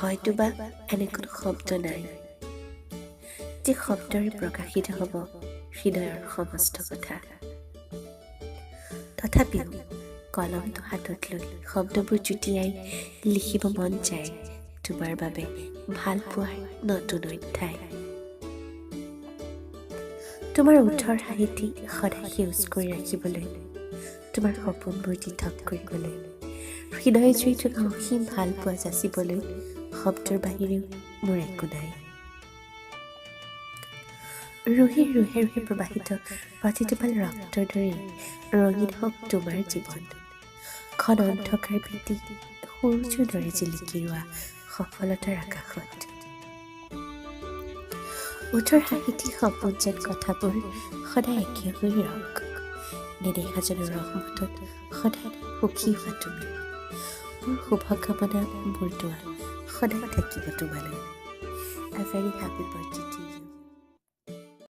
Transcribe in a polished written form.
হয়তোবা এনে কোনো শব্দ নাই যে শব্দৰে প্ৰকাশিত হ'ব হৃদয়ৰ সমস্ত কথা। তথাপিও কলমটো হাতত লৈ শব্দবোৰ জুটিয়াই লিখিব মন যায় তোমাৰ বাবে ভাল পোৱাৰ নতুন অধ্যায়। তোমাৰ ওঠৰ হাঁহিটি সদায় সেউজ কৰি ৰাখিবলৈ, তোমাৰ সপোনবোৰ দিঠক কৰিবলৈ, হৃদয় জুই থকা অসীম ভাল পোৱা যাচিবলৈ শব্দৰ বাহিৰেও মোৰ একো নাই। ৰুহে ৰুহে ৰুহে প্ৰবাহিত প্ৰতিটোপাল ৰক্তৰ দৰে ৰঙীন হওক তোমাৰ জীৱন। ঘন অন্ধকাৰ ভীতি সূৰ্যৰ দৰে জিলিকি ৰোৱা সফলতাৰ আকাশত। ওঠৰ হাঁহিটি সপোন যেন কথাবোৰ সদায় একে হৈ ৰওক। নেদেখাজনৰ ৰহমতত সদায় সুখী হোৱা তুমি। মোৰ শুভকামনা, মোৰ দোৱা সদায় থাকিব তোমালৈ। A very happy birthday to you.